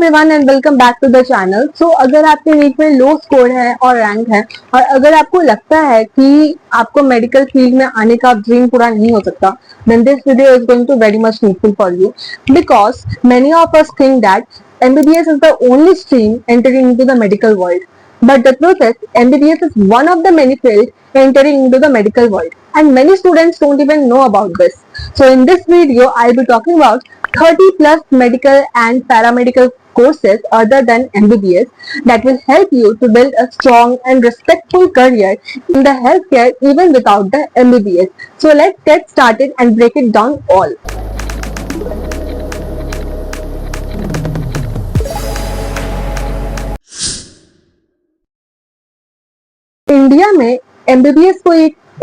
Everyone and welcome back to the channel. So अगर आपके NEET में लो स्कोर है और रैंक है और अगर आपको लगता है कि आपको मेडिकल फील्ड में आने का ड्रीम पूरा नहीं हो सकता, then this video is going to very much useful for you because many of us think that MBBS is the only stream entering into the medical world. But the truth is, MBBS is one of the many fields entering into the medical world, and many students don't even know about this. So in this video, I'll be talking about 30 plus medical and paramedical courses other than MBBS that will help you to build a strong and respectful career in the healthcare even without the MBBS. So let's get started and break it down all. India में MBBS को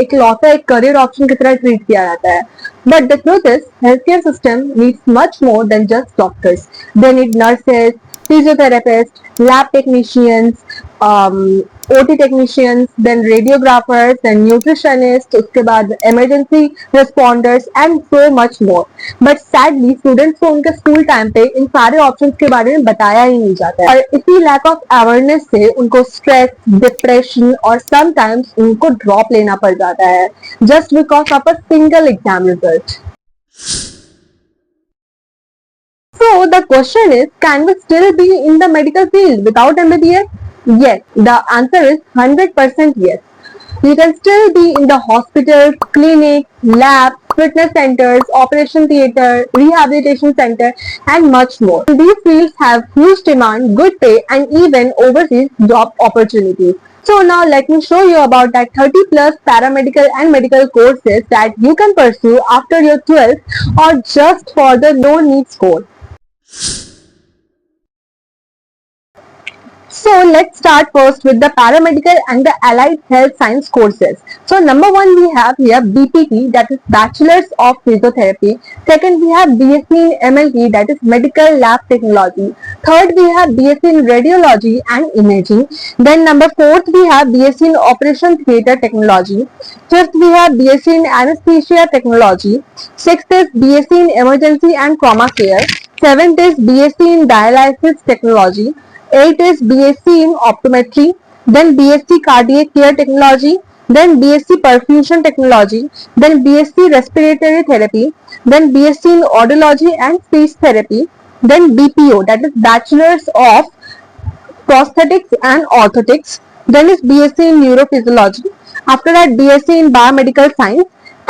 एक लौता एक career option की तरह treat किया जाता है, but the truth is health care system needs much more than just doctors. They need nurses, physiotherapist, lab technicians, OT technicians, then radiographers and nutritionist, उसके बाद emergency responders and so much more. But sadly students को उनके school time पे इन सारे options के बारे में बताया ही नहीं जाता है, और इसी लैक ऑफ अवेयरनेस से उनको स्ट्रेस, डिप्रेशन और समटाइम्स उनको ड्रॉप लेना पड़ जाता है just because of a single exam result. So the question is, can we still be in the medical field without MBBS? Yes, the answer is 100% yes. You can still be in the hospitals, clinics, labs, fitness centers, operation theater, rehabilitation center, and much more. These fields have huge demand, good pay, and even overseas job opportunities. So now let me show you about that 30 plus paramedical and medical courses that you can pursue after your 12th or just for the low NEET score. So let's start first with the paramedical and the allied health science courses. So number one we have here BPT, that is Bachelor's of Physiotherapy. Second we have BSc in MLT, that is Medical Lab Technology. Third we have BSc in Radiology and Imaging. Then number fourth we have BSc in Operation Theatre Technology. Fifth we have BSc in Anesthesia Technology. Sixth is BSc in Emergency and Trauma Care. Seventh is BSc in Dialysis Technology. 8 is BSc in Optometry, then BSc Cardiac Care Technology, then BSc Perfusion Technology, then BSc Respiratory Therapy, then BSc in Audiology and Speech Therapy, then BPO, that is Bachelor's of Prosthetics and Orthotics, then is BSc in Neurophysiology, after that BSc in Biomedical Science,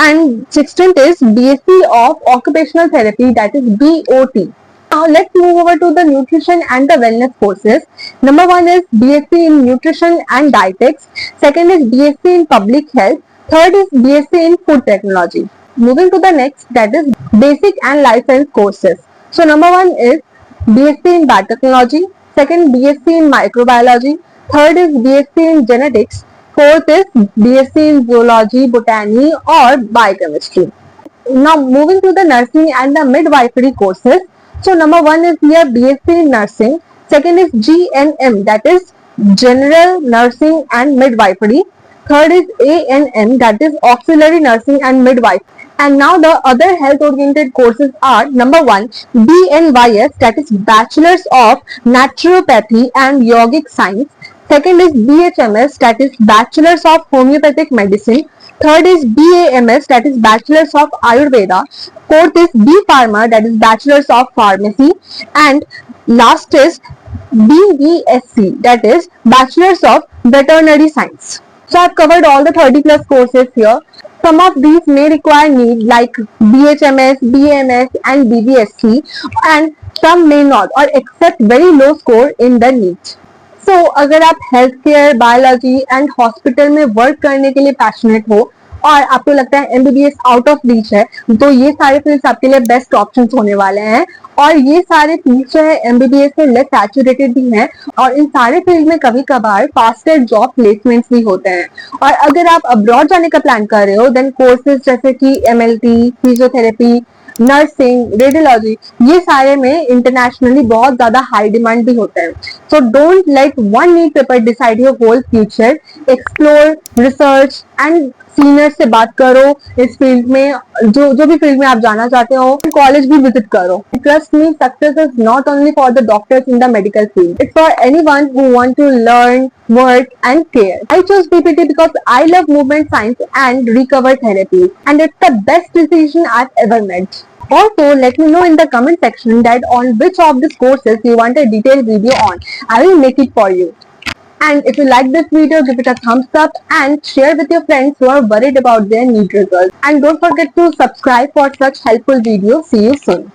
and 16th is BSc of Occupational Therapy, that is BOT. Now let's move over to the nutrition and the wellness courses. Number one is BSc in Nutrition and Dietetics. Second is BSc in Public Health. Third is BSc in Food Technology. Moving to the next, that is Basic and Life Science courses. So number one is BSc in Biotechnology. Second, BSc in Microbiology. Third is BSc in Genetics. Fourth is BSc in Zoology, Botany or Biochemistry. Now moving to the nursing and the midwifery courses. So number one is here BSc in Nursing. Second is GNM, that is General Nursing and Midwifery. Third is ANM, that is Auxiliary Nursing and Midwifery. And now the other health oriented courses are number one BNYS, that is Bachelor's of Naturopathy and Yogic Science. Second is BHMS, that is Bachelor's of Homeopathic Medicine. Third is BAMS, that is Bachelor's of Ayurveda. Fourth is B Pharma, that is Bachelor's of Pharmacy. And last is BVSC, that is Bachelor's of Veterinary Science. So I've covered all the 30 plus courses here. Some of these may require NEET like BHMS, BAMS and BVSC, and some may not or accept very low score in the NEET. So, अगर आप health care, biology and hospital में work करने के लिए passionate हो और आपको लगता है एमबीबीएस आउट ऑफ रीच है, तो ये सारे फील्ड्स आपके लिए बेस्ट ऑप्शंस होने वाले हैं. और ये सारे फील्ड्स जो है एमबीबीएस से लेस सैचुरेटेड भी हैं, और इन सारे फील्ड में कभी कभार फास्टर जॉब प्लेसमेंट्स भी होते हैं. और अगर आप अब्रॉड जाने का प्लान कर रहे हो, देन कोर्सेज जैसे कि एमएलटी, फिजियोथेरेपी, नर्सिंग, रेडियोलॉजी, ये सारे में इंटरनेशनली बहुत ज्यादा हाई डिमांड भी होता है. So don't let one NEET paper decide your whole future. Explore, research and senior से बात करो इस फील्ड में, जो भी फील्ड में आप जाना चाहते हो, कॉलेज भी विजिट करो. Trust me, success is not only for the doctors in the medical field, it's for anyone who want to learn, work and care. I chose BPT because I love movement science and recovery therapy, and it's the best decision I've ever made. Also, let me know in the comment section that on which of these courses you want a detailed video on. I will make it for you. And if you like this video, give it a thumbs up and share with your friends who are worried about their NEET results. And don't forget to subscribe for such helpful videos. See you soon.